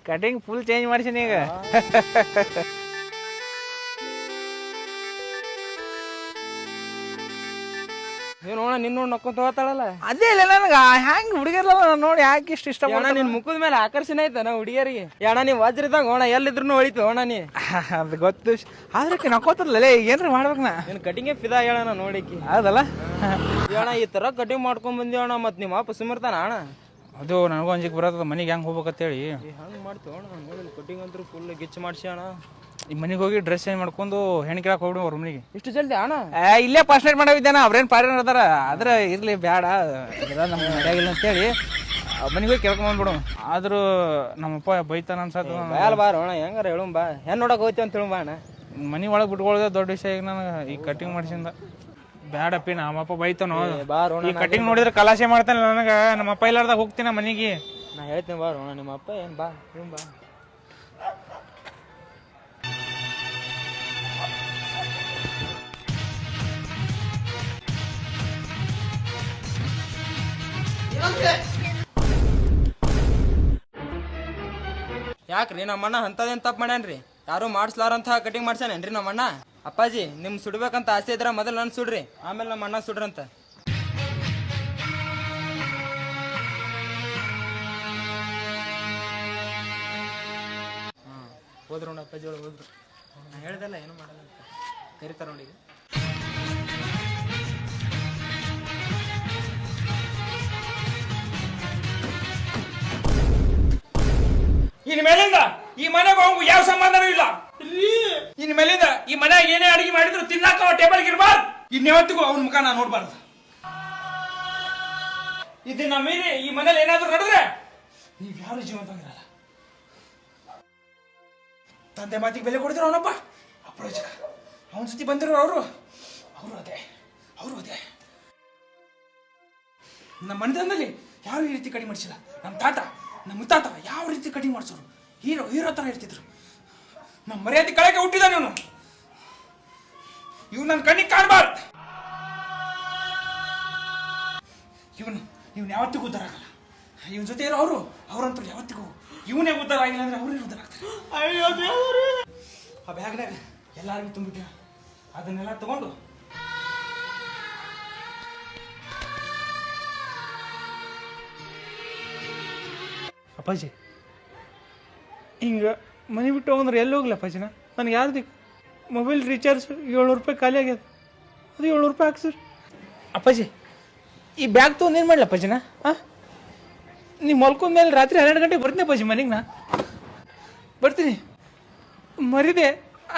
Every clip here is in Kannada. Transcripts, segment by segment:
ಕಟಿಂಗ್ ಫುಲ್ ಚೇಂಜ್ ಮಾಡ್ಸೀನಿ ಈಗ. ಏನು ಅಣ್ಣ ನಿನ್ನ ನೋಡಿ ನಕ್ಕೊಂತ ಹೋಗ್ತಾಳಲ್ಲ. ಅದೇ ಇಲ್ಲ ನನಗೆ ಹ್ಯಾಂಗ್ ಹುಡುಗಿರ್ಲ ನೋಡಿ ಯಾಕೆ ಇಷ್ಟ ಇಷ್ಟ ಅಣ್ಣ ನಿನ್ ಮುಖದ ಮೇಲೆ ಆಕರ್ಷಣೆ ಐತನ ಹುಡುಗಿಯರಿಗೆ. ಅಣ್ಣ ನೀವ್ ವಜ್ರದಾಗ ಅಣ್ಣ ಎಲ್ಲಿದ್ರು ಹೊಳಿತು ಅಣ್ಣ ನೀ. ಅದು ಗೊತ್ತು ಆದ್ರೆ ನಕ್ಕೋತಲ್ಲ ಏನ್ರ ಮಾಡ್ಬೇಕು ನಾ. ನಿನ್ ಕಟಿಂಗೇ ಫಿದಾ ಹೇಳಣ್ಣ ನೋಡಿಕಿ. ಹೌದಲ್ಲ ಅಣ್ಣ ಈ ತರ ಕಟಿಂಗ್ ಮಾಡ್ಕೊಂಡ್ ಬಂದಿ ಅಣ್ಣ. ಮತ್ ನಿಮ್ಮ ಅಪ್ಪ ಸುಮಿರ್ತಾನ ಅಣ್ಣ. ಅದು ನನಗೂ ಅಂಜಿಕ್ ಬರತ್ತದ ಮನೆಗೆ ಹೆಂಗ್ ಹೋಗ್ಬೇಕಂತೇಳಿ. ಹಂಗ್ ಮಾಡ್ತೀವಿ ಅಣ್ಣ ನೋಡಿ ಕಟಿಂಗ್ ಅಂತೂ ಫುಲ್ ಗಿಚ್ಚು ಮಾಡ್ಸಿ ಅಣ್ಣ. ಈ ಮನೆಗೆ ಹೋಗಿ ಡ್ರೆಸ್ ಚೇಂಜ್ ಮಾಡ್ಕೊಂಡು ಹೆಣ್ಣು ಕೇಳಕ್ ಹೋಗ್ಬಿಡಿ ಅವ್ರ ಮನೆಗೆ. ಇಷ್ಟು ಜಲ್ದಿ ಅಣ್ಣ? ಇಲ್ಲೇ ಫಸ್ಟ್ ನೈಟ್ ಮಾಡಿದ್ದೇನ ಅವ್ರೇನು ಪಾರಿನ ಅದಾರ. ಆದ್ರೆ ಇರ್ಲಿ ಬೇಡ ನಮ್ಮ ಮನೆಯಾಗಿಲ್ಲ ಅಂತೇಳಿ ಮನೆಗೆ ಹೋಗಿ ಕೇಳ್ಕೊಂಡ್ಬಿಡು. ಆದ್ರೂ ನಮ್ಮಪ್ಪ ಬೈತಾನ ಅನ್ಸತ್ತು. ಬ್ಯಾಲ್ ಬಾರ ಅಣ್ಣ ಹೆಂಗಾರ ಹೇಳು ಬಾ. ಹೆಣ್ಣು ನೋಡಕ್ ಹೋಗ್ತೀವಿ ಅಂತ ಹೇಳು ಬಾ ಅಣ್ಣ. ಮನೆ ಒಳಗೆ ಬಿಟ್ಕೊಳ್ಳೋದೇ ದೊಡ್ಡ ವಿಷಯ ಈಗ ನನಗೆ. ಈ ಕಟಿಂಗ್ ಮಾಡ್ಸಿಂದ ಬ್ಯಾಡಪ್ಪಿ ನಮ್ಮಪ್ಪ ಬೈತಾನೋ. ಈ ಕಟಿಂಗ್ ನೋಡಿದ್ರೆ ಕಲಾಸೆ ಮಾಡ್ತಾನೆ ನನಗೆ. ನಮ್ಮಪ್ಪ ಇಲ್ಲಾರ್ದಾಗ ಹೋಗ್ತೀನ ಮನೆಗೆ. ನಾ ಹೇಳ್ತೀನಿ ಬಾರ ಅಣ್ಣ ನಿಮ್ಮ ಅಪ್ಪ ಏನ್ ಬಾ ಇವ್ ಬಾ. ಯಾಕ್ರಿ ನಮ್ಮಣ್ಣ ಅಂತದೇನ್ ತಪ್ಪು ಮಾಡ್ಯಾನ್ರಿ? ಯಾರು ಮಾಡಿಸ್ಲಾರಂತ ಕಟಿಂಗ್ ಮಾಡ್ಸ್ಯಾನೇನ್ರಿ ನಮ್ಮಣ್ಣ? ಅಪ್ಪಾಜಿ ನಿಮ್ ಸುಡ್ಬೇಕಂತ ಆಸೆ ಇದ್ರ ಮೊದಲು ನನ್ ಸುಡ್ರಿ, ಆಮೇಲೆ ನಮ್ಮ ಅಣ್ಣ ಸುಡ್ರಂತ. ಹೋದ್ರು ನೋಡಿ ಅಪ್ಪಾಜಿ ಒಳಗೆ ಹೋದ್ರು. ನಾ ಹೇಳ್ದಲ್ಲ ಏನು ಮಾಡಲ್ಲ ಅಂತ ಕರಿತಾರ ನೋಡಿ. ಇನ್ ಮೇಲಿಂದ ಈ ಮನೆಗೆ ಹೋಗು ಯಾವ ಸಂಬಂಧನೂ ಇಲ್ಲ. ಇನ್ ಮೇಲಿಂದ ಈ ಮನ್ಯಾಗ ಏನೇ ಅಡಿಗೆ ಮಾಡಿದ್ರು ತಿನ್ನಾಕ ಟೇಬಲ್ ಇರ್ಬಾರ್ದು. ಇನ್ಯಾವತ್ತಿಗೂ ಅವ್ನ ಮುಖ ನಾ ನೋಡ್ಬಾರ್ದು. ಇದನ್ನ ಮೀರಿ ಈ ಮನೇಲಿ ಏನಾದ್ರು ನಡೆದ್ರೆ ನೀವ್ ಯಾರು ಜೀವಂತವಾಗಿರಲ್ಲ. ತಂದೆ ಮಾತಿಗೆ ಬೆಲೆ ಕೊಡ್ತಿರೋ ಅವನಪ್ಪ ಅಪ್ರೋಚಕ. ಅವನ ಜೊತೆ ಬಂದಿರೋ ಅವರು ಅದೇ ನಮ್ಮ ಮನೆತನದಲ್ಲಿ ಯಾರು ಈ ರೀತಿ ಕಡಿಮೆ ಮಾಡಿಸಿಲ್ಲ. ನಮ್ಮ ತಾತ ನಮ್ಮ ಮುತ್ತಾತ ಯಾವ ರೀತಿ ಕಟಿಂಗ್ ಮಾಡಿಸೋರು, ಹೀರೋ ತರ ಇರ್ತಿದ್ರು. ನಮ್ಮ ಮರ್ಯಾದೆ ಕಳೆಗೆ ಹುಟ್ಟಿದ ಇವನು. ಇವ್ ನನ್ನ ಕಣ್ಣಿಗೆ ಕಾಣಬಾರ್ದು. ಇವನು ಯಾವತ್ತಿಗೂ ಉದ್ದಾರ ಆಗಲ್ಲ. ಇವನ್ ಜೊತೆ ಇರೋ ಅವ್ರಂತೂ ಯಾವತ್ತಿಗೂ ಇವನೇ ಉದ್ದಾರ ಆಗಿಲ್ಲ ಅಂದ್ರೆ ಅವ್ರಿಗೆ ಉದ್ದಾರ ಆಗ್ತಾರೆ. ಆ ಬ್ಯಾಗ್ನಾಗ ಎಲ್ಲಾರಿಗೂ ತುಂಬಿದ್ದೆ. ಅದನ್ನೆಲ್ಲ ತಗೊಂಡು ಅಪ್ಪಾಜಿ ಹಿಂಗೆ ಮನೆ ಬಿಟ್ಟು ಹೋಗಂದ್ರೆ ಎಲ್ಲಿ ಹೋಗ್ಲಿ ಅಪ್ಪಾಜಿನ? ನನಗೆ ಯಾರ್ದು ಮೊಬೈಲ್ ರೀಚಾರ್ಜ್ 700 ರೂಪಾಯಿ ಖಾಲಿ ಆಗ್ಯದ. ಅದು 700 ರೂಪಾಯಿ ಹಾಕ್ಸಿರಿ ಅಪ್ಪಾಜಿ. ಈ ಬ್ಯಾಗ್ ತೊಗೊಂಡು ಏನು ಮಾಡಲಿ ಅಪ್ಪಾಜಿನ? ನೀವು ಮಲ್ಕೊಂಡ ಮೇಲೆ ರಾತ್ರಿ 12 ಗಂಟೆಗೆ ಬರ್ತೀನಿ ಅಪ್ಪಾಜಿ ಮನೆಗೆ. ನಾ ಬರ್ತೀನಿ. ಮರಿದೆ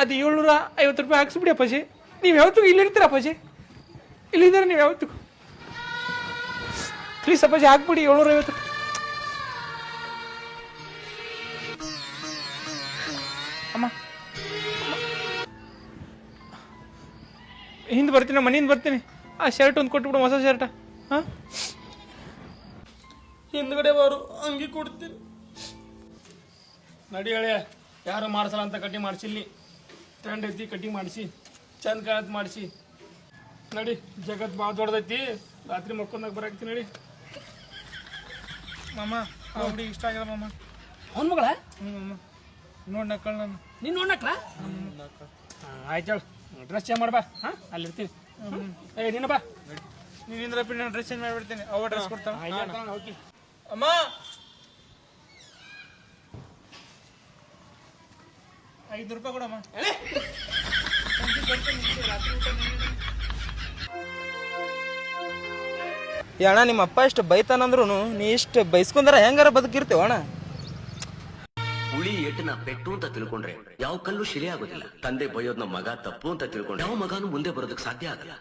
ಅದು 750 ರೂಪಾಯಿ ಹಾಕ್ಸ್ಬಿಡಿ ಅಪ್ಪಾಜಿ. ನೀವು ಯಾವತ್ತಿಗೂ ಇಲ್ಲಿರ್ತೀರ ಅಪ್ಪಾಜಿ? ಇಲ್ಲಿದ್ದಾರೆ ನೀವು ಯಾವತ್ತಿಗೂ? ಪ್ಲೀಸ್ ಅಪ್ಪಾಜಿ ಹಾಕ್ಬಿಡಿ 750. ಅಮ್ಮ ಹಿಂದೆ ಬರ್ತೀನಿ, ಮನೆಯಿಂದ ಬರ್ತೀನಿ. ಆ ಶರ್ಟ್ ಒಂದು ಕೊಟ್ಬಿಡು, ಹೊಸ ಶರ್ಟ. ಹಾಂ ಹಿಂದ್ಗಡೆ ಬಾರು ಅಂಗಿ ಕೊಡ್ತೀನಿ. ನಡಿ ಹೇಳಿ ಯಾರು ಮಾಡಿಸಲ್ಲ ಅಂತ ಕಟಿಂಗ್ ಮಾಡಿಸಿಲ್ಲಿ. ಟ್ರೆಂಡ್ ಐತಿ ಕಟಿಂಗ್ ಮಾಡಿಸಿ, ಚಂದ ಕಾಣತ್ ಮಾಡಿಸಿ. ನಡಿ ಜಗತ್ ಭಾಳ ದೊಡ್ಡದೈತಿ. ರಾತ್ರಿ ಮಕ್ಕೊಂದಾಗ ಬರಾಕ್ತಿ ನಡಿ. ಮಾಮ ಹುಡುಗಿ ಇಷ್ಟ ಆಗ್ಯದ ಮಾಮ. ಅವ್ನ ಮಗಳ? ಹ್ಞೂ ಮಾಮ ನೋಡಿ ನಕ್ಕಳ ನಾನು. ನೀನು ನೋಡ್ನಕ್ಲ? ಆಯ್ತು ಹೇಳು ಡ್ರೆಸ್ ಚೇಂಜ್ ಮಾಡ್ಬಾ. ಹಾಂ ಅಲ್ಲಿರ್ತೀನಿ. ಏ ನೀನು ಬಾ. ನೀವಿಂದ್ರ ನಾನು ಡ್ರೆಸ್ ಚೇಂಜ್ ಮಾಡಿಬಿಡ್ತೀನಿ. ಅವ ಡ್ರೆಸ್ ಕೊಡ್ತಾನೆ. ಓಕೆ ಅಮ್ಮ 5 ರೂಪಾಯಿ ಕೊಡಮ್ಮ. ಅಣ್ಣ ನಿಮ್ಮ ಅಪ್ಪ ಇಷ್ಟು ಬೈತಾನಂದ್ರು ನೀ ಇಷ್ಟು ಬೈಸ್ಕೊಂಡ್ರ ಹೆಂಗಾರ ಬದುಕಿರ್ತೇವ ಅಣ್ಣ? ಹುಳಿ ಎಟ್ಟನ ಪೆಟ್ಟು ಅಂತ ತಿಳ್ಕೊಂಡ್ರೆ ಯಾವ ಕಲ್ಲು ಶಿಲೆ ಆಗೋದಿಲ್ಲ. ತಂದೆ ಬೈಯೋದ್ನ ಮಗ ತಪ್ಪು ಅಂತ ತಿಳ್ಕೊಂಡ್ರೆ ಯಾವ ಮಗನೂ ಮುಂದೆ ಬರೋದಕ್ಕೆ ಸಾಧ್ಯ ಆಗಲ್ಲ.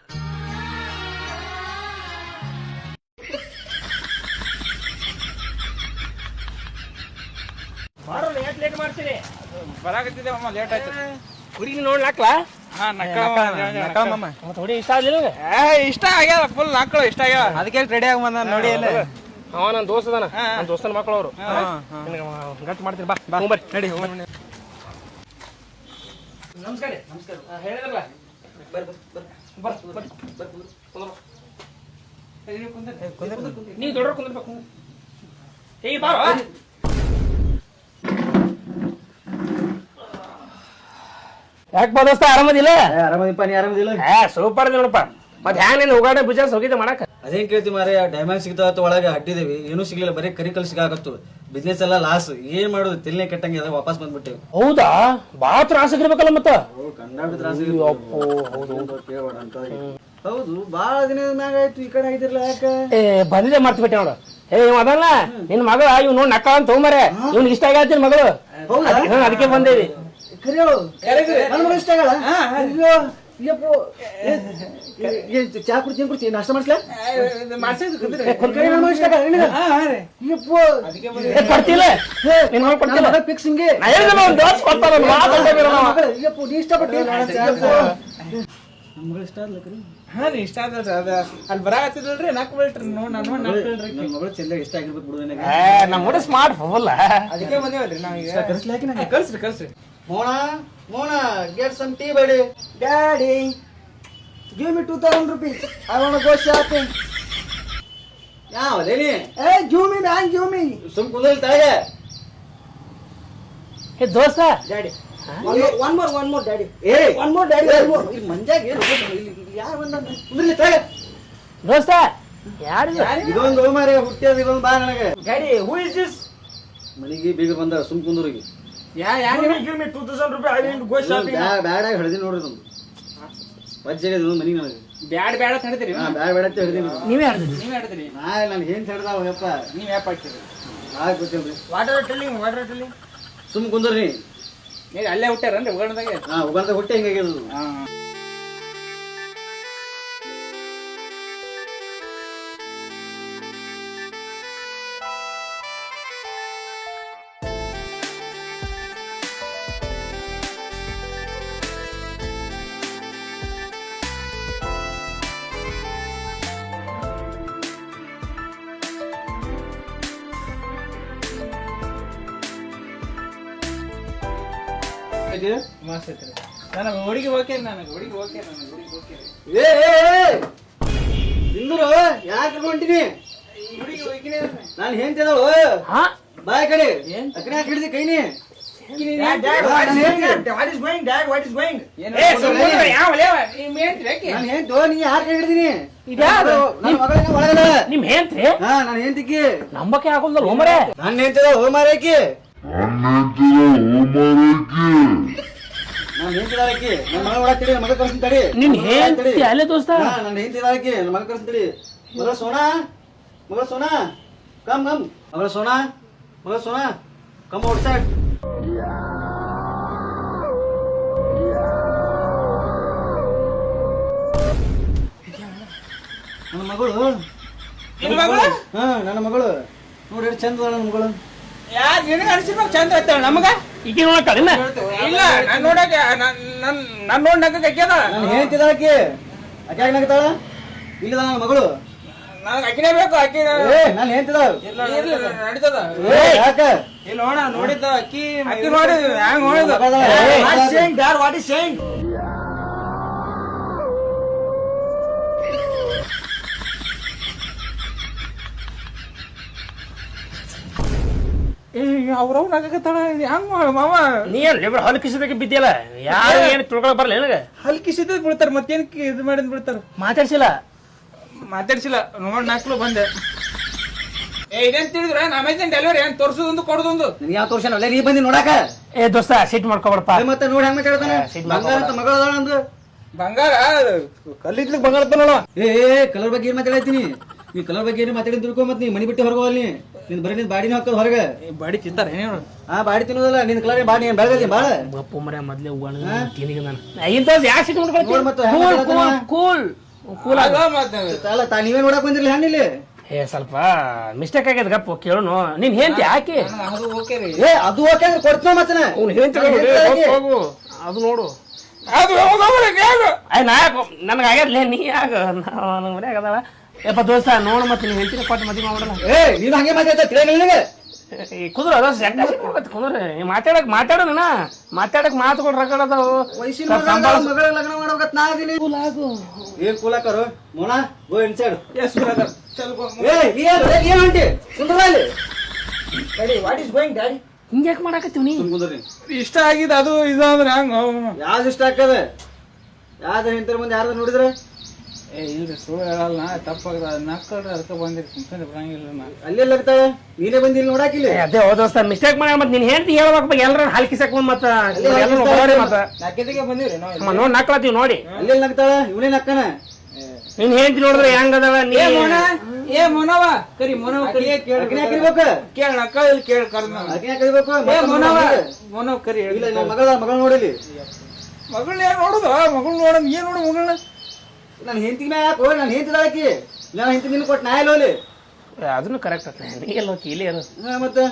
ಲೇಟ್ ಮಾಡ್ತೀರಿ? ಬರಾಕತ್ತಿದ್ದೆ ಮಾಮ, ಲೇಟ್ ಆಯ್ತು. ಹುಡುಗಿ ನೋಡ್ಲಾಕ್ಲಾ? ಹಾಂ ನಕ್ಕಳ ಮಾಮ. ಹುಡುಗಿ ಇಷ್ಟ ಆಗಲಿಲ್ಲ? ಇಷ್ಟ ಆಗ್ಯಾವ, ಫುಲ್ ನಕ್ಕಳು ಇಷ್ಟ ಆಗ್ಯಾವ. ಅದಕ್ಕೆ ರೆಡಿ ಆಗಿ ಬಂದ ನೋಡಿ. ಇಲ್ಲ ಅವ ನನ್ನ ದೋಸ್ತ ಅದಾನ, ನನ್ನ ದೋಸ್ತನ ಮಕ್ಕಳು ಅವರು. ಗಂಟು ಮಾಡ್ತೀನಿ ಬಾ. ಬಾ ಬರ್ರಿ ನಡಿ. ನಮಸ್ಕಾರ. ಹೇಳಿದ್ರಲ್ಲ ನೀವು ದೊಡ್ಡ ಕುಂದಿರ್ಬೇಕು. ಈಗ ಬಾ. ಯಾಕೆ ದೋಸ್ತ ಆರಾಮದಿಲ್ಲ? ಆರಾಮದಿಪ್ಪ, ನೀ ಆರಾಮದಿಲ್ಲ? ಸೂಪರ್ ನೋಡಪ್ಪ. ಮತ್ ಹ್ಯಾಂಗ ನೀನ್ ಹೋಗಾಡ ಬಿಜನೆಸ್ ಹೋಗಿದ್ದೆ ಮಾಡಕ್? ಅದೇನ್ ಕೇಳ್ತಿ ಮಾರೇ, ಡೈಮಂಡ್ ಸಿಗ್ತಾವತ್ತ ಒಳಗೆ ಹಟ್ಟಿದೇವಿ, ಏನೂ ಸಿಗ್ಲಿಲ್ಲ, ಬರೀ ಕರಿ ಸಿಗಾಕತ್ತು. ಬಿಸ್ನೆಸ್ ಎಲ್ಲ ಲಾಸ್, ಏನ್ ಮಾಡೋದು ತಿಲ್ನೆ ಕೆಟ್ಟಂಗೆ ಅದ, ವಾಪಸ್ ಬಂದ್ಬಿಟ್ಟೇವಿ. ಹೌದಾ? ಬಾಳ ತ್ರಾಸ ಆಗಿರ್ಬೇಕಲ್ಲ ಮತ್ತ. ಹೌದು, ಬಾಳ ದಿನದ ಮ್ಯಾಗ ಆಯ್ತು, ಈ ಕಡೆ ಆಗಿರ್ಲಿಲ್ಲ ಯಾಕೆ? ಬಂದಿದೆ ಮರ್ತ ಬಿಟ್ಟೆ ನೋಡು. ಇವ್ ಅದಲ್ಲ ನಿನ್ ಮಗಳ, ಇವ್ ನೋಡ್ ನಕ್ಕ ಅಂತ ಹೋಗ್ಮರೆ, ಇವ್ನಿಗೆ ಇಷ್ಟ ಆಗತ್ತಿನ ಮಗಳು, ಅದಕ್ಕೆ ಬಂದೇವಿ. ಚಾ ಕುಡ್ತೀನಿ, ನಾಷ್ಟ ಮಾಡ್ಸ್ಲಾ? ಕೊಡ್ತಿಲ್ಲ ಫಿಕ್ಸ್ ಹಿಂಗೆ ಇಷ್ಟ ಅಲ್ಲಿ ಬರಾಕತ್ತಿದ್ರಿ ನಾಕ್ ಬಿಲ್ಟ್ರಿ ನೋಡ್ ನಾನು ಮಗಳು ಚೆಂದ ಇಷ್ಟ ಆಗಿರ್ಬೇಕು ಬಿಡು. ನಮ್ಮ ಹುಡುಗ ಸ್ಮಾರ್ಟ್ ಫೋನ್ ಅದಕ್ಕೆ ಬಂದೇವಲ್ರಿ ನಾವೀಗ. ಕಳ್ಸ್ರಿ Mona, get some tea, buddy. Daddy, give me 2,000 rupees. I want to go shopping. Yeah, Lenny. Hey, give me, man, give me. Some kudal taige. Hey, dosta. Daddy. One more, daddy. Hey, one more, daddy. One more. This manjage. Yaar banda. Kudal taige. Dosta. ಯಾರು ಇದೊಂದು ಮಾರೆ ಹುಟ್ಟಿಯೋದು ಇದೊಂದು ಬಾ ನನಗೆ. ಗಾಡಿ ಹೂ ಇಸ್ ದಿಸ್? ಮನಿಗೆ ಬೀಗ ಬಂದ ಸುಮ್ ಕುಂದೂರಿಗೆ. give me 2,000 rupees. I will go shopping. ಬ್ಯಾಡ ಹಿಡಿದಿ ನೋಡ್ರಿ ಇದೊಂದು ವಜ್ಜೆಗೆ ಇದೊಂದು ಮನಿಗೆ ನನಗೆ. ಬ್ಯಾಡ ತಡಿತೀರಿ? ಬ್ಯಾಡ ಅಂತ ಹಿಡಿದೀನಿ. ನೀವೇ ಹೇಳ್ತೀರಿ? ನಾನು ಏನ್ ಹೇಳ್ದಾವ ಯಪ್ಪ, ನೀವ್ ಯಾಪ್ ಹಾಕ್ತೀರಿ? ಗೊತ್ತಿಲ್ರಿ. ವಾಟರ್ ಟೆಲ್ಲಿಂಗ್ ಸುಮ್ ಕುಂದ್ರಿ. ನೀವು ಅಲ್ಲೇ ಹುಟ್ಟ್ಯಾರನ್ರಿ ಉಗಣದಾಗೆ? ಉಗಂದ ಹುಟ್ಟೆ ಹಿಂಗಾಗ್ಯದ. ನನಗೆ ಹುಡುಗಿ ಓಕೆ. ಇಂದ್ರು ಯಾಕೆ ಹೊಂಟಿನಿ? ನಾನು ಹೇಳ್ತಿದ್ದಳು ಬಾಯ್ ಕಡೆ ಅಕ್ಕನ ಯಾಕೆ ಹಿಡಿದಿ ಕೈನಿ? ನಾನು ಹೇಳ್ತು ನೀ ಯಾಕೆ ಹಿಡಿದೀನಿ? ನನ್ನ ಮಗಳಿನ ಒಳಗದ ನಿಮ್ ಹೇಳ್ತ್ರಿ? ನಾನು ಹೇಳ್ತಿಕ್ಕಿ ನಂಬಕ್ಕೆ ಆಗೋದಲ್ಲ ಹೋಮರೆ. ನಾನು ಹೇಳ್ತಿದ್ದ ಹೋಮಾರಕಿ, ನಾನು ಹೇಳ್ತಿದ್ದಾಳಕಿ ನನ್ನ ಮಗಳ ಒಳಗೆ ಮಗ ಕರ್ಸ್ತೀನಿ ತಡಿ. ನಿನ್ ಹೇಳ್ತಿ ಅಲ್ಲೇ ದೋಸ್ತ? ನಾನು ಹೇಳ್ತಿದ್ದಾಳಕಿ ನನ್ನ ಮಗ ಕರ್ಸ್ತೀನಿ ತಡಿ. ಮಗಳ ಸೋನಾ ಕಮ್ ಮಗಳ ಸೋನಾ ಕಮ್ ಔಟ್ ಸೈಡ್. ನನ್ನ ಮಗಳು ನನ್ನ ಮಗಳು ನೋಡಿ ಎಷ್ಟು ಚಂದ ನನ್ನ ಮಗಳು. ಯಾರು ನಿನಗೆ ಅನ್ಸಿರ್ಬೇಕು ಚಂದ ಐತಾಳ ನಮಗ? ಈಗ ನೋಡಕ್ಕ ಇಲ್ಲ ನಾನು ನೋಡಕ್ಕೆ ನಾನು ನೋಡ್ ನಕ್ಕ ಅಕ್ಕಿಯದ. ನಾನು ಹೇಳ್ತಿದ್ದಾಳಕಿ ಅಕ್ಯಾಗ ನಗ್ತಾಳ? ಇಲ್ಲ ನನ್ನ ಮಗಳು, ನನಗೆ ಅಕ್ಕಿನೇ ಬೇಕು. ಅಕ್ಕಿ ನಾನು ಹೇಳ್ತಿದ್ದ ನಡೀತದ. ಯಾಕ ಇಲ್ಲ ನೋಡ ನೋಡಿದ್ದ ಅಕ್ಕಿ ನೋಡಿ ಹ್ಯಾಂಗ ನೋಡಿದ. What is saying? ಅವ್ರವ್ ನಗಕತ್ತಾಳ. ಹಂಗ ಮಾವ ನೀ ಏನ್ ಹಲ್ಕಿಸಿದಕ್ಕೆ ಬಿದ್ದಿಲ್ಲ? ಯಾರು ಏನ್ ತಿಳ್ಕೊಳಕ್ ಬರಲ್ಲ ನನಗ? ಹಲ್ಕಿಸಿದ ಬಿಡ್ತಾರ, ಮತ್ತೇನ್ ಇದು ಮಾಡಿದ್ ಬಿಡ್ತಾರ. ಮಾತಾಡ್ಸಿಲ್ಲ ನೋಡ್ ನಾಲ್ಕು ಬಂದೆ. ಇದೇನ್ ತಿಳಿದ್ರ ಅಮೆಜಾನ್ ಡೆಲಿವರಿ ಏನ್ ತೋರ್ಸೋದೊಂದು ಕೊಡೋದೊಂದು. ನೀ ಯಾವ ತೋರ್ಸಲ್ಲ ನೀ ಬಂದಿ ನೋಡಾಕ? ದೋಸ್ತ ಸಿಟ್ ಮಾಡ್ಕೊಬಾರಪ್ಪ. ಮತ್ತೆ ನೋಡಿ ಹೆಂಗ್ ಮಾತಾಡ್ತಾನೆ. ಬಂಗಾರ ಅಂತ ಮಗಳ ಅಂದು ಬಂಗಾರ ಕಲ್ಲಿದ್ಲಿಕ್ ಬಂಗಾರ ನೋಡ. ಕಲರ್ ಬಗ್ಗೆ ಏನ್ ಮಾತಾಡ್ತೀನಿ? ನೀ ಕಲರ್ ಬಗ್ಗೆ ಏನು ಮಾತಾಡಿ ತಿಳ್ಕೊ. ಮತ್ ನೀ ಮನಿ ಬಿಟ್ಟು ಹೊರಗೋಲ್ಲಿ ನಿನ್ ಬರೀ ನಿನ್ ಬಾಡಿನ ಹಾಕೋದು ಹೊರಗೆ. ಬಾಡಿ ತಿಂತಾರ ಏನೇನು? ಬಾಡಿ ತಿನ್ನೋದಲ್ಲ, ನಿನ್ ಕಲರ್ ಬಾಡಿ ಏನ್ ಬೆಳಗಲ್ಲಿ ಬಾಳ ಗಪ್ಪು ಮರ ಮೊದ್ಲೇ ತಿನಿಗೆ ನಾನು ಇಂಥದ್ದು ಯಾಕೆ ಸಿಟ್ ಮಾಡ್ಕೊಳ್ತೀನಿ? ಮತ್ತೆ ಕೂಲ್ ಅಲ್ಲ ನೀವೇ ನೋಡಕ್ ಬಂದಿರ್ಲಿ ಹಣ್ಣಿಲ್ಲಿ. ಸ್ವಲ್ಪ ಮಿಸ್ಟೇಕ್ ಆಗ್ಯದ ಗಪ್ಪು ಕೇಳೋನು. ನೀನ್ ಹೇಳ್ತಿ ಯಾಕೆ? ಅದು ಓಕೆ ರೀ. ಅದು ಓಕೆ ಅಂದ್ರೆ ಕೊಡ್ತೀವ ಮತ್ತೆ ಅವ್ನು ಹೋಗು ಅದು ನೋಡು. ಅದು ನನಗೆ ಆಗ್ಯದ್ಲೇ ನೀ ಆಗ ಮನೆ ಆಗದವ. ಯಪ್ಪ ದೋಸ್ತ ನೋಡು ಮತ್ತೆ ನೀವು ಹೇಳ್ತೀನಿ ಕೊಟ್ಟು ಮದುವೆ ಮಾಡೋಣ. ನೀನು ಹಂಗೆ ಮಾತಾಡ್ತಾ ತಿಳಿಯಲ್ಲ ನಿನಗೆ? ಕುದುರ ಕುದುರೆ ಮಾತಾಡೋಣ ಮಾತುಗಳು ರಗಡ ಅದಾವು. ಮಗಳ ಲಗ್ನ ಮಾಡ್ಬೇಕತ್ ನಾ ಇದೀನಿ. ಏನ್ ಕೂಲಾಕರು Mona go inside. What is going daddy? ಹಿಂಗ್ಯಾಕ್ ಮಾಡಾಕತ್ತೀವ್ ನೀ ಕುಂದ್ರಿ ಇಷ್ಟ ಆಗಿದ್ದು ಅದು ಇದು ಅಂದ್ರೆ ಹಂಗ ಯಾವ್ದು ಇಷ್ಟ ಆಗ್ತದ ಯಾವ್ದು ಹಿಂತರ ಮುಂದೆ ಯಾರ್ದು ನೋಡಿದ್ರೆ ಇಲ್ರಿ ಸುಳ್ಳು ಹೇಳಲ್ಲ ತಪ್ಪಾಗದ ನಾಲ್ಕಲ್ರಿ ಅದಕ್ಕೆ ಬಂದಿರಿ ಸುಮ್ಮನೆ ಬರಂಗಿಲ್ಲ ನಾ ಅಲ್ಲೆಲ್ಲ ಆಗ್ತಾವ ನೀನೇ ಬಂದಿ ಇಲ್ಲಿ ನೋಡಾಕಿಲ್ಲ ಅದೇ ದೋಸ್ತ ಮಿಸ್ಟೇಕ್ ಮಾಡ ಮತ್ ನೀನ್ ಹೇಳ್ತಿ ಹೇಳ್ಬೇಕು ಎಲ್ಲರ ಹಾಲ್ಕಿಸಕ್ ಮತ್ತ ನಾಲ್ಕೈದಿಗೆ ಬಂದಿವ್ರಿ ನಾವು ನೋಡ್ ನಕ್ಲತ್ತೀವಿ ನೋಡಿ ಅಲ್ಲೆಲ್ಲ ನಗ್ತಾಳ ಇವನೇ ನಕ್ಕನ ನೀನ್ ಹೇಳ್ತಿ ನೋಡಿದ್ರೆ ಹೆಂಗದವ ನೀ ಏ ಮೊನವ ಕರಿ ಮೊನವ ಕರಿ ಅಕ್ಕಿನ ಕರಿಬೇಕು ಕೇಳ ಅಕ್ಕ ಇಲ್ಲಿ ಕೇಳ ಕರ್ದ ಅಕ್ಕಿನ ಕರಿಬೇಕು ಮೊನವ ಕರಿ ಇಲ್ಲ ನಮ್ಮ ಮಗಳ ನೋಡಿಲಿ ಮಗಳನ್ನ ಯಾರು ನೋಡುದ ಮಗಳನ್ನ ನೋಡೋದ್ ಏನ್ ನೋಡು ಮಗಳನ್ನ ನಾನು ಹೆಂಡತಿ ಮ್ಯಾ ಯಾಕೆ ಹೋಗಿ ನಾನು ಹೆಂಡತಿ ಹಾಕಿ ನಾನು ಹೆಂಡತಿ ನಿನ್ ಕೊಟ್ಟು ನಾ ಎಲ್ಲ ಹೋಲಿ ಅದನ್ನು ಕರೆಕ್ಟ್ ಆಗ್ತದೆ ನೀಗೆಲ್ಲ ಹೋಗಿ ಇಲ್ಲಿ ಅದು ಮತ್ತೆ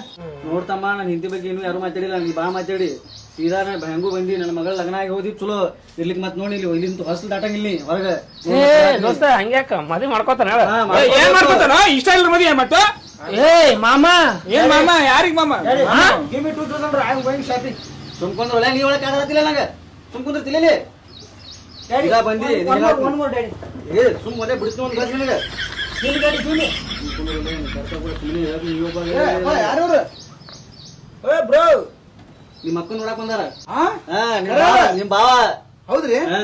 ನೋಡ್ತಮ್ಮ ನಾನು ಹೆಂಡತಿ ಬಗ್ಗೆ ಇನ್ನೂ ಯಾರು ಮಾತಾಡಿಲ್ಲ ನೀ ಬಾ ಮಾತಾಡಿ ಸೀದಾ ನಾ ಹೆಂಗೂ ಬಂದಿ ನನ್ನ ಮಗಳ ಲಗ್ನ ಆಗಿ ಹೋದಿ ಚಲೋ ಇರ್ಲಿಕ್ಕೆ ಮತ್ತೆ ನೋಡಿ ಇಲ್ಲಿ ಇಲ್ಲಿಂದ ಹೊಸಲು ದಾಟಂಗಿಲ್ಲ ಹೊರಗೆ ದೋಸ್ತ ಹಂಗ್ಯಾಕ ಮದ್ವಿ ಮಾಡ್ಕೋತಾನ ಏನ್ ಮಾಡ್ಕೊತಾನ ಇಷ್ಟ ಇಲ್ಲ ಮದಿ ಮತ್ತೆ ಏ ಮಾಮ ಏನ್ ಮಾಮ ಯಾರಿಗ್ ಮಾಮ give me 2000 I am going shopping ಸುಮ್ಕೊಂಡ್ರೆ ಒಳ್ಳೆ ನೀ ಒಳಗೆ ಕಾಣತಿಲ್ಲ ನಂಗೆ ಸುಮ್ಕೊಂಡ್ರೆ ಇಲ್ಲಿ ಈಗ ಬಂದಿ ಒನ್ ಮೋರ್ ಡ್ಯಾಡಿ ಏ ಸುಮ್ ಒಲೆ ಬಿಡ್ತು ಒಂದು ಗಜ ನನಗೆ ನಿನ್ ಗಾಡಿ ಜೂನಿ ಯಾರು ಏ ಬ್ರೋ ನಿಮ್ಮ ಅಕ್ಕ ನೋಡಕ್ ಬಂದಾರ ಹಾ ನಿಮ್ ಬಾವ ಹೌದ್ರಿ ಹಾ.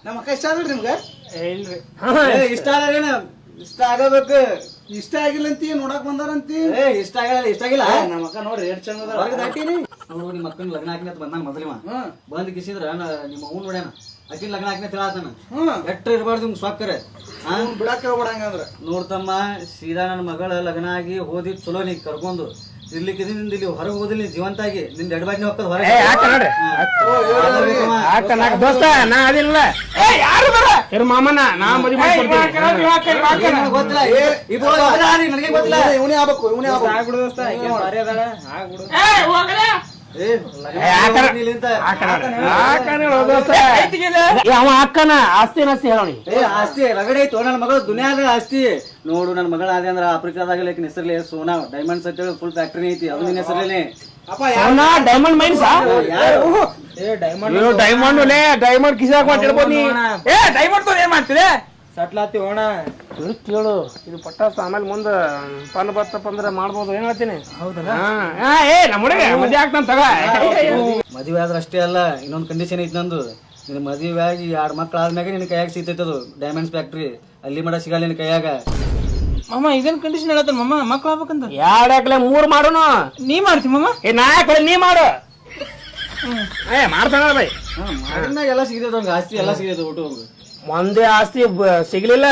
ನಮ್ಮ ಅಕ್ಕ ಇಷ್ಟ ಆಗಲ್ರಿ ನಿಮ್ಗೆ ಇಲ್ರಿ ಇಷ್ಟ ಆಗಲ್ಲ ಇಷ್ಟ ಆಗಬೇಕು ಇಷ್ಟ ಆಗಿಲ್ಲ ಅಂತಿ ನೋಡಕ್ ಬಂದಾರಂತಿ ಇಷ್ಟ ಆಗಲ್ಲ ಇಷ್ಟ ಆಗಿಲ್ಲ ನಮ್ಮ ಅಕ್ಕ ನೋಡ್ರಿ ಎಷ್ಟ್ ಚಂದ ಹೊರಗೆ ದಾಟೀನಿ ನೋಡು ನಿಮ್ಮ ಅಕ್ಕನ ಲಗ್ನ ಹಾಕಿನ ಬಂದಾನ ಮೊದಲಿವ ಬಂದ್ ಕಿಸಿದ್ರ ನಿಮ್ಮ ಅವ್ನು ನೋಡ್ಯಾನ ಅಕ್ಕಿನ ಲಗ್ನ ಹಾಕಿನ ತಿಳಾತಾನ ಎಟ್ಟ ಇರಬಾರ್ದು ನಿಮ್ಗೆ ಸ್ವಾಕ್ಕರೆ ಬಿಡಾಕ ಹೋಗ್ಬಿಡಂಗಂದ್ರ ನೋಡ್ತಮ್ಮ ಸೀದಾ ನನ್ನ ಮಗಳ ಲಗ್ನ ಆಗಿ ಹೋದಿ ಚಲೋ ನೀ ಕರ್ಕೊಂಡು ಇರ್ಲಿಕ್ಕೆ ನಿಂದ ಇಲ್ಲಿ ಹೊರಗೆ ಹೋದಿಲ್ಲ ನೀ ಜೀವಂತಾಗಿ ನಿಂದ ಎಡಬಾಟ್ನಿ ಹೋಗ್ತದ ಹೊರಗೆ ದೋಸ್ತ ನಾ ಅದಿಲ್ಲ ಯಾರು ಬರ ಇರು ಮಾಮನ ನಾ ಮದ್ವಿ ಮಾಡ್ಕೊಡ್ತೀನಿ ಗೊತ್ತಿಲ್ಲ ನನಗೆ ಗೊತ್ತಿಲ್ಲ ಇವನೇ ಆಗ್ಬೇಕು ಇವನೇ ಆಗ್ಬಿಡು ದೋಸ್ತ ಭಾರಿ ಅದಾಳ ಆಗ್ಬಿಡು ಅವ ಅಕ್ಕನ ಆಸ್ತಿ ನಸ್ತಿ ಹೇಳೋಣಿ ಆಸ್ತಿ ರಗಡೆ ಐತು ನನ್ನ ಮಗಳು ದುನಿಯಾದ ಆಸ್ತಿ ನೋಡು ನನ್ನ ಮಗಳ ಅದೇ ಅಂದ್ರ ಆಫ್ರಿಕಾದಾಗ ಹೆಸರ್ಲಿ ಸೋನಾ ಡೈಮಂಡ್ಸ್ ಅಂತ ಹೇಳಿ ಫುಲ್ ಫ್ಯಾಕ್ಟರಿ ಐತಿ ಅದು ನಿನ್ನ ಹೆಸರೇ Sona diamond mines diamond diamond ಕಿಸಾಕ್ ಮಾಡಿರ್ಬೋದು ನೀ ಏ ಡೈಮಂಡ್ ಏನ್ ಮಾಡ್ತಿದೆ ಸಟ್ಲಾತಿ ಹೋಣ ಕೇಳು ಇದು ಪಟ್ಟಾಸ ಆಮೇಲೆ ಮುಂದ ಪಲ್ ಬರ್ತಪ್ಪ ಅಂದ್ರೆ ಮಾಡ್ಬೋದು ಏನ್ ಹೇಳ್ತೀನಿ ಹೌದಲ್ಲ ಏ ನಮ್ಮ ಹುಡುಗ ಮದ್ವೆ ಆಗ್ತಾನ ತಗ ಮದುವೆ ಆದ್ರೆ ಅಷ್ಟೇ ಅಲ್ಲ ಇನ್ನೊಂದು ಕಂಡೀಷನ್ ಐತಿ ನಂದು ನಿನ್ನ ಮದುವೆ ಆಗಿ 2 ಮಕ್ಳು ಆದ್ಮ್ಯಾಗ ನಿನ್ನ ಕೈಯಾಗ ಸಿಗ್ತೈತದು ಡೈಮಂಡ್ಸ್ ಫ್ಯಾಕ್ಟ್ರಿ ಅಲ್ಲಿ ಮಡ ಸಿಗಲ್ಲ ನಿನ್ನ ಕೈಯಾಗ ಮಾಮ ಇದೇನ್ ಕಂಡೀಷನ್ ಹೇಳತ್ತಾನ ಮಾಮ ಮಕ್ಳು ಆಗ್ಬೇಕಂತ 3 ಮಾಡೋನು ನೀ ಮಾಡ್ತಿ ಮಾಮ ಏ ನಾಲ್ಕು ನೀ ಮಾಡು ಏ ಮಾಡ್ತಾನ ಬೈ ಮಾಡಿದ್ಮ್ಯಾಗ ಎಲ್ಲ ಸಿಗ್ತೈತೆ ಅವ್ನಿಗೆ ಆಸ್ತಿ ಎಲ್ಲ ಸಿಗ್ತೈತೆ ಒಟ್ಟು ಒಂದೇ ಆಸ್ತಿ ಸಿಗ್ಲಿಲ್ಲ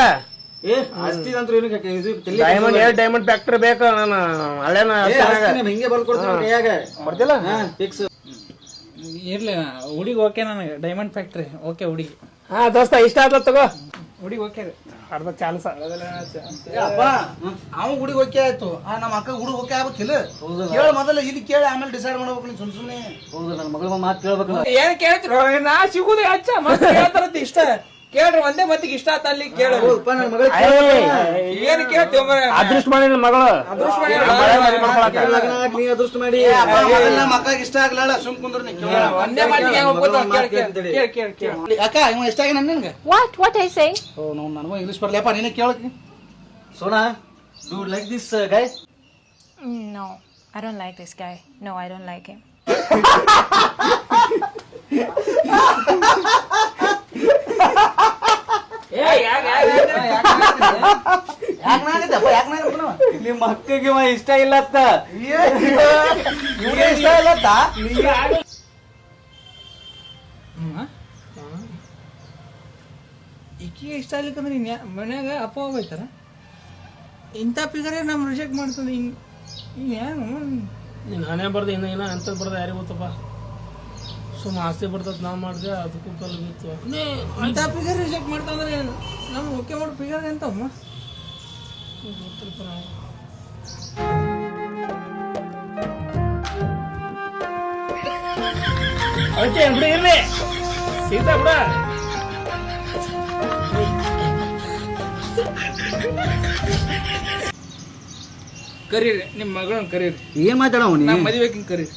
ಏ ಆಸ್ತಿ ಅಂತೂ ಏನು ಡೈಮಂಡ್ ಡೈಮಂಡ್ ಫ್ಯಾಕ್ಟ್ರಿ ಬೇಕು ನಾನು ಹಳೆನ ಹಿಂಗೆ ಬರ್ಕೊಡ್ತೀನಿ ಕೈಯಾಗ ಬರ್ತಿಲ್ಲ ಫಿಕ್ಸ್ ಇರ್ಲಿ ಹುಡುಗಿ ಓಕೆ ನನಗೆ ಡೈಮಂಡ್ ಫ್ಯಾಕ್ಟ್ರಿ ಓಕೆ ಹುಡುಗಿ ಹಾ ದೋಸ್ತ ಇಷ್ಟ ಆದ್ಲ ತಗೋ ಹುಡುಗಿ ಓಕೆ ಅರ್ಧ ಚಾನ್ಸ ಅಪ್ಪ ಅವ ಹುಡುಗಿ ಓಕೆ ಆಯ್ತು ನಮ್ಮ ಅಕ್ಕ ಹುಡುಗ ಓಕೆ ಆಗ್ಬೇಕಿಲ್ಲ ಕೇಳ ಮೊದಲ ಇಲ್ಲಿ ಕೇಳಿ ಆಮೇಲೆ ಡಿಸೈಡ್ ಮಾಡ್ಬೇಕು ನೀನ್ ಸುಮ್ನೆ ಹೌದು ನನ್ನ ಮಗಳ ಮಾತು ಕೇಳ್ಬೇಕಲ್ಲ ಏನ್ ಕೇಳ್ತಿರೋ ನಾ ಸಿಗುದೇ ಹಚ್ಚ ಮತ್ತೆ ಕೇಳ್ತಾರಂತ ಇಷ್ಟ ಕೇಳ್ರಿ ಒಂದೇ ಮತ್ತಿಗೆ ಇಷ್ಟ ಆತ ಅಲ್ಲಿ ಕೇಳು ನನ್ನ ಮಗಳ ಏನ್ ಕೇಳ್ತೀವ ಅದೃಷ್ಟ ಮಾಡಿ ನನ್ನ ಮಗಳು ನೀ ಅದೃಷ್ಟ ಮಾಡಿ ನಮ್ಮ ಅಕ್ಕ ಇಷ್ಟ ಆಗ್ಲಲ್ಲ ಸುಮ್ ಕುಂದ್ರ ಒಂದೇ ಮಾತಿಗೆ ಅಕ್ಕ ಇವ ಇಷ್ಟ ಆಗಿ ನನ್ಗೆ What I say? ನನಗೂ ಇಂಗ್ಲಿಷ್ ಬರ್ಲಪ್ಪ ನೀನೇ ಕೇಳಕ್ಕೆ Sona do like this guy No, I don't like this guy. No, I don't like him. ನಿಮ್ಮ ಅಕ್ಕಗೆ ಇಷ್ಟ ಇಲ್ಲ ಅತ್ತ ಇಷ್ಟ ಇಲ್ಲತ್ತ ಈಕಿಗೆ ಇಷ್ಟ ಆಗ್ಲಿಕ್ಕಂದ್ರೆ ಇನ್ ಮನ್ಯಾಗ ಅಪ್ಪ ಹೋಗ್ತಾರ ಇಂಥ ಪಿಗರೇ ನಮ್ ರಿಜೆಕ್ಟ್ ಮಾಡ್ತದೆ ನೀನು ಹಣೆ ಬರ್ದು ಇನ್ನ ಅಂತ ಬರ್ದು ಯಾರಿಗೆ ಗೊತ್ತಪ್ಪ ಸುಮ್ಮ ಆಸ್ತಿ ಬರ್ತದ ನಾವು ಮಾಡಿದೆ ಅದಕ್ಕೂ ಕಲ್ಲು ಬಿತ್ತು ಇಂಥ ಪಿಗರ್ ರಿಜೆಕ್ಟ್ ಮಾಡ್ತಂದ್ರೆ ನಮ್ ಓಕೆ ಮಾಡಿ ಪಿಗರ್ ಅಂತಮ್ಮ ಗೊತ್ತಿಲ್ಪ ನಾವು ಅದಕ್ಕೆ ಬಿಡಿ ಇರ್ಲಿ ಸೀತಾ ಬಿಡ ಕರೀರಿ ನಿಮ್ಮ ಮಗಳನ್ನ ಕರೀರಿ ಏನ್ ಮಾತಾಡವ ನೀ ನಾ ಮದುವೆಕಿಂಗ್ ಕರೀರಿ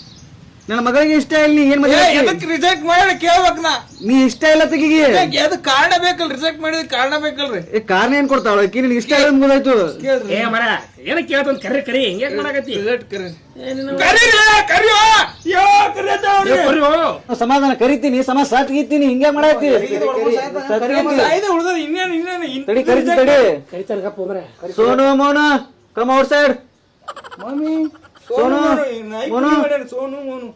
ನನ್ನ ಮಗಳಿಗೆ ಇಷ್ಟ ಇಲ್ಲ, ನೀ ಏನ್ ಮದುವೆ ಆಗ್ತಿ? ಎದಕ್ ರಿಜೆಕ್ಟ್ ಮಾಡಿ ಕೇಳ್ಬೇಕ್ ನಾ? ನೀ ಇಷ್ಟ ಇಲ್ಲ ತೆಗಿಗಿ. ಅದು ಕಾರಣ ಬೇಕಲ್, ರಿಜೆಕ್ಟ್ ಮಾಡಿದ ಕಾರಣ ಬೇಕಲ್ರಿ. ಕಾರಣ ಏನ್ ಕೊಡ್ತಾಳ ಆಕಿ? ನಿನಗೆ ಇಷ್ಟ ಇಲ್ಲ ಮುಗಿದಾಯ್ತು. ಏ ಮರ ಏನ ಕೇಳ್ತಂತ ಕರಿ ಹಿಂಗ್ಯಾಕ್ ಮಾಡಕತ್ತಿ? ಸಮಾಧಾನ ಕರಿತೀನಿ, ಸಮ ಸಾಟ್ ಗೀತೀನಿ, ಹಿಂಗೆ ಮಾಡಾಯ್ತಿ. ತಡಿ ಕರಿತೀನಿ ತಡಿ. ಕರಿತಾರ ಗಪ್ಪ ಮರ. Sonu Monu come outside. Mummy Sonu Monu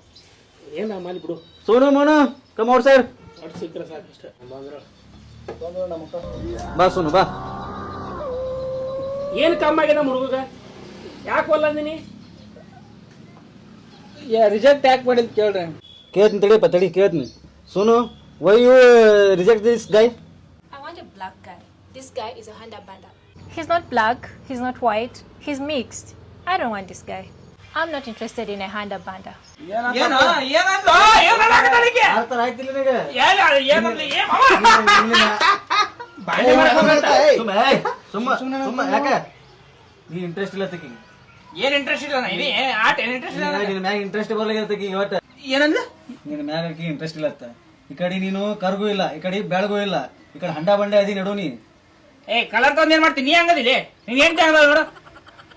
ಏನ ಮಾಲಿ ಬಿಡು. Sonu Monu come outside. ಅಟ್ ಸಿಕ್ಕ್ರೆ ಸಾಕು ಇಷ್ಟ. ಬಾ ಸೋನು ಬಾ. ಏನ್ ಕಮ್ಮ ಆಗ್ಯದ ನಮ್ಮ ಹುಡುಗ? ಯಾಕೆ ಒಲ್ಲಂದಿನಿ? ರಿಜೆಕ್ಟ್ ಯಾಕೆ ಮಾಡಿದ್ ಕೇಳ್ರಿ. ಕೇಳ್ತೀನಿ ತಡಿಯಪ್ಪ ತಡಿ ಕೇಳ್ತೀನಿ. Sonu why you reject this guy? I want a black guy. This guy is a Honda Banda. He's not black, he's not white, he's mixed. I don't want this guy. I'm not interested in a Honda Banda. ಆತರ ಆಯ್ತಿಲ್ಲ ನಿನಗೆ? ಸುಮ್ಮ ಯಾಕೆ ನೀ ಇಂಟ್ರೆಸ್ಟ್ ಇಲ್ಲ ತಕಿ? ಏನ್ ಇಂಟ್ರೆಸ್ಟ್ ಇಲ್ಲ ಆಟ ಏನ್ ಇಂಟ್ರೆಸ್ಟ್ ಇಲ್ಲ. ನಿನ್ ಮ್ಯಾಗ ಇಂಟ್ರೆಸ್ಟ್ ಬರ್ಲಿಲ್ಲ ತಕಿ ಒಟ್ಟ. ಏನಂದ? ನಿನ್ ಮ್ಯಾಗ ಇಂಟ್ರೆಸ್ಟ್ ಇಲ್ಲ ಅತ್ತ. ಈ ಕಡೆ ನೀನು ಕರ್ಗೂ ಇಲ್ಲ, ಈ ಕಡೆ ಬೆಳಗೂ ಇಲ್ಲ, ಈ ಕಡೆ ಹಂಡ ಬಂಡೆ ಅದಿ ನಡು ನೀ. ಏ ಕಲರ್ ತಂದ್ ಏನ್ ಮಾಡ್ತೀನಿ? ನೀ ಹಂಗದಿಲ್ಲ, ನೀನ್ ಏನ್ ಜಾಗ ನೋಡು.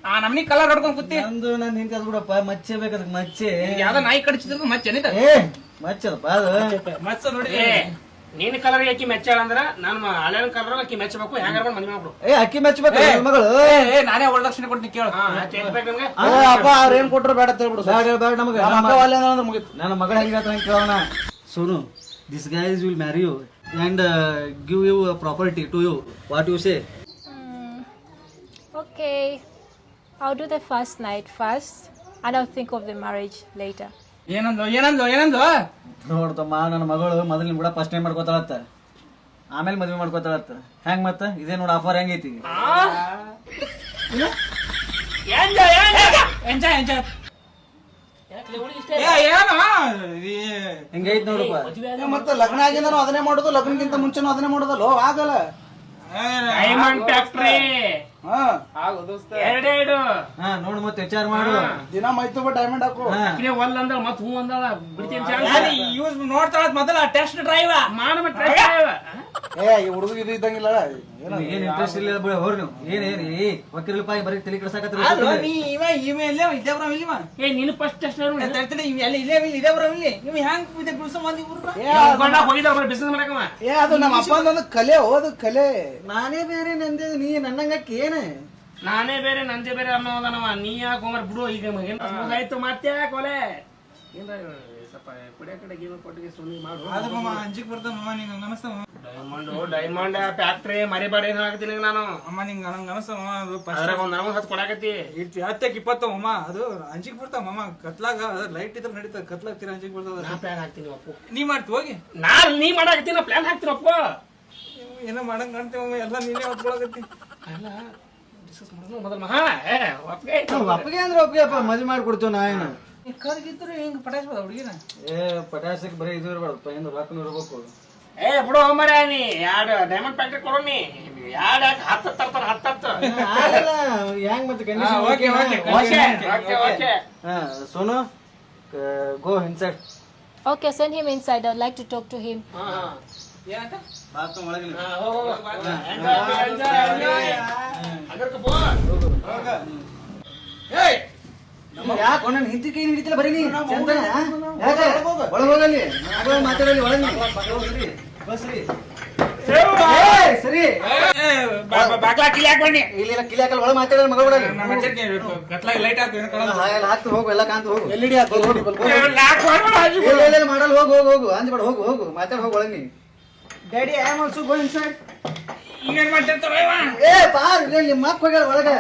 ಆ ನಮ್ನಿ ಕಲರ್ ಹೊಡ್ಕೊಂಡ್ ಕೂತಿ. ನಂದು ನಾನು ನಿಂತ ಬಿಡಪ್ಪ, ಮಚ್ಚೆ ಬೇಕದಕ್ ಮಚ್ಚೆ. ಯಾವ್ದೋ ನಾಯಿ ಕಡಿಸಿದ್ರು ಮಚ್ಚ ಏ ಮಚ್ಚದಪ್ಪ ಅದು. ಮಚ್ಚ ನೋಡಿ. ನೀನ್ ಕಲರ್ ಹಾಕಿ ಮೆಚ್ಚಾಳ ಅಂದ್ರ ನಾನು ಹಳೆ ಕಲರ್ ಹಾಕಿ ಮೆಚ್ಚಬೇಕು. ಹೆಂಗಾರ ಮದ್ವೆ ಮಾಡ್ಬಿಡು. ಏ ಅಕ್ಕಿ ಮೆಚ್ಚಬೇಕು ಮಗಳು. ನಾನೇ ವರದಕ್ಷಿಣೆ ಕೊಡ್ತೀನಿ ಕೇಳು. ನಮ್ಗೆ ಅಪ್ಪ ಅವ್ರ ಏನ್ ಕೊಟ್ರು ಬೇಡ ತಿಳ್ಬಿಡು. ಬೇಡ ನಮಗೆ ನನ್ನ ಮಗಳ ಹೆಂಗ ಕೇಳೋಣ. Sonu this guys will marry you and give you a property to you. What you say? Okay. I'll do the first night first, and I'll think of the marriage later. ಏನಂದ್ಲು ನೋಡ್ತಮ್ಮ, ನನ್ನ ಮಗಳು ಮೊದಲಿನ ಕೂಡ ಫಸ್ಟ್ ಟೈಮ್ ಮಾಡ್ಕೋತಾಳತ್ತ, ಆಮೇಲೆ ಮದ್ವೆ ಮಾಡ್ಕೋತಾಳತ್ತ. ಹೆಂಗ್ ಮತ್ತ ಇದೇ ನೋಡ ಆಫರ್ ಹೆಂಗೈತಿ? ಹಿಂಗೈತ್ ನೋಡಪ್ಪ. ಮತ್ತೆ ಲಗ್ನ ಆಗಿಂದ ಅದನ್ನೇ ಮಾಡೋದು, ಲಗ್ನಕ್ಕಿಂತ ಮುಂಚೆನೂ ಅದನ್ನೇ ಮಾಡೋದಲ್ಲ, ಆಗಲ್ಲ. ಡೈಮಂಡ್ ಫ್ಯಾಕ್ಟ್ರಿ ಎರಡೆರಡು. ಹಾ ನೋಡು ಮತ್ತೆ ವಿಚಾರ ಮಾಡು. ದಿನ ಮೈತುಂಬ ಡೈಮಂಡ್ ಹಾಕು. ಒಲ್ ಅಂದಳ ಮತ್ ಹೂ ಅಂದಳ ಯೂಸ್ ನೋಡ್ತಾಳ ಮೊದಲ ಟೆಸ್ಟ್ ಡ್ರೈವ್ ಏ ಈ ಹುಡುಗ ಇದು ಇದ್ದಂಗಿಲ್ಲ. ಏನ್ ಇಂಟ್ರೆಸ್ಟ್ ಇಲ್ಲ ಬಿಡ ಹೋರ್ ನೀವು. ಏನ್ ವಕೀಲ ಪಾಯಿ ಬರೀ ತಲೆ ಕೆಡ್ಸಾಕತ್ತೀರಿ. ಏ ನೀನು ಫಸ್ಟ್ ಟೆಸ್ಟ್ ಬಿಸಿನೆಸ್ ಮಾಡಕವ. ಏ ಅದು ನಮ್ಮ ಅಪ್ಪಂದೊಂದು ಕಲೆ, ಓದು ಕಲೆ. ನಾನೇ ಬೇರೆ ನಂದೇ, ನೀ ನನ್ನಂಗಕ್ಕೆ ಏನ? ನಾನೇ ಬೇರೆ ನಂದೇ ಬೇರೆ ಅನ್ನೋದನವ. ನೀ ಯಾಕೆ ಹೋಮರ್ ಬಿಡು. ಈಗ ಆಯ್ತು ಮತ್ತೆ ಕೊಲೆ ಏನ್ರ ಸ್ವಲ್ಪ ಕುಡಿಯ ಕಡೆ ಗೀವ ಕೊಟ್ಟಿಗೆ ಸುಮ್ಮನೆ ಮಾಡು. ಅಂಜಿಕ್ ಬರ್ತಾವ ನಿಂಗೆ ಅನಸ್ತಾವ. ಡೈಮಂಡ್ ಫ್ಯಾಕ್ಟ್ರಿ ಮರಿಬೇಡ ಏನ್ ಹಾಕ್ತೀನಿ ನಾನು. ಅಮ್ಮ ನಿಂಗೆ ನಂಗೆ ಅನಸ್ತಾವ. ಅದ್ರಾಗ ಒಂದ್ ನಮಗ್ ಹತ್ತು ಕೊಡಾಕತ್ತಿ. ಹತ್ತಕ್ಕೆ 20 ಅಮ್ಮ. ಅದು ಅಂಜಿಕ್ ಬರ್ತಾವ ಮಮ್ಮ. ಕತ್ಲಾಗ ಲೈಟ್ ಇದ್ರೆ ನಡೀತದ, ಕತ್ಲಾಗ್ತೀರ ಅಂಜಿಕ್ ಬರ್ತದ. ನಾ ಪ್ಲಾನ್ ಹಾಕ್ತೀನಿ ಅಪ್ಪು. ನೀ ಮಾಡ್ತಿ ಹೋಗಿ. ನೀ ಮಾಡಾಕತ್ತೀನಿ, ನಾ ಪ್ಲಾನ್ ಹಾಕ್ತೀನಿ ಅಪ್ಪ. ಏನೋ ಮಾಡಂಗ್ ಕಾಣ್ತೀವಮ್ಮ, ಎಲ್ಲ ನೀನೇ ಹೊತ್ಕೊಳಕತ್ತಿ. ಅಲ್ಲ ಡಿಸ್ಕಸ್ ಮಾಡೋದು ಮೊದಲು ಮಹಾ ಒಪ್ಪಿಗೆ ಒಪ್ಪಿಗೆ ಅಂದ್ರೆ ಒಪ್ಪಿಗೆಪ್ಪ, ಮದ್ವೆ ಮಾಡ್ಕೊಡ್ತೀವಿ ನಾ. ಏನು ಕರ್ಗಿದ್ರೆ ಹಿಂಗ್ ಪಟಾಯಿಸ್ಬೋದ ಹುಡುಗಿನ? ಏ ಪಟಾಸಕ್ಕೆ ಬರೀ ಇದು ಇರ್ಬಾರ್ದಪ್ಪ, ಏನು ರೊಕ್ಕನು ಇರ್ಬೇಕು. ಏ ಬಿಡು ಮರ, ನೀ ಎರಡು ಡೈಮಂಡ್ ಫ್ಯಾಕ್ಟ್ರಿ ಕೊಡೋನಿ. ಎರಡು ಯಾಕೆ 10 ತರ್ತಾರ 10. ಹೆಂಗ್ ಮತ್ತೆ Sonu go inside. Okay, send him inside. I'd like to talk to him. ಯಾಕೆ ನನ್ನ ಹಿಂದಿ ಕೈ ಹಿಡಿತಿಲ್ಲ ಬರೀ ನೀ? ಒಳಗೆ ಹೋಗಲ್ಲಿ ಮಾತಾಡಲಿ, ಒಳಗೆ ಬಸ್ರಿ ಸರಿ. ಬಾಗ್ಲಾ ಕಿಲಿಯಾಕ್ ಬನ್ನಿ. ಇಲ್ಲ ಕಿಲಿಯಾಕಲ್ ಒಳಗೆ ಮಾತಾಡೋದು ಮಗಳು ಬಿಡಲಿ. ಲೈಟ್ ಹಾಕಿ ಹಾಕ್ತು ಹೋಗು, ಎಲ್ಲ ಕಾಂತ ಹೋಗು. ಎಲ್ಇಡಿ ಹಾಕಿ ನೋಡಿ ಮಾಡಲ್ ಹೋಗು ಹೋಗು ಹೋಗು ಅಂದ್ಬೇಡ, ಹೋಗು ಹೋಗು ಮಾತಾಡ ಹೋಗು ಒಳಗೆ. Daddy I am also going inside. ಏನ್ ಮಾಡ್ತಿರ್ತಾರ ಏ ಬಾ ಇಲ್ಲಿ ಮಕ್ ಹೋಗ್ಯಾಳ ಒಳಗೆ.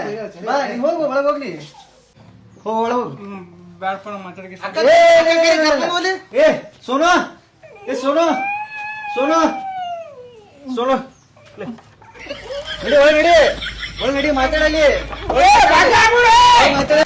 ಬಾ ನೀ ಹೋಗು ಒಳಗೆ ಹೋಗ್ಲಿ. ಹೋಗು ಒಳಗೆ ಹೋಗು. ಬ್ಯಾಡ್ಪಣ ಮಾತಾಡಕ್ಕೆ. ಏ ಸೋನು, ಏ ಸೋನು ಸೋನು ಸೋನು ನಡಿ ಒಳಗೆ, ನಡಿ ಒಳಗೆ, ನಡಿ ಮಾತಾಡಲಿ. ಮಾತಾಡ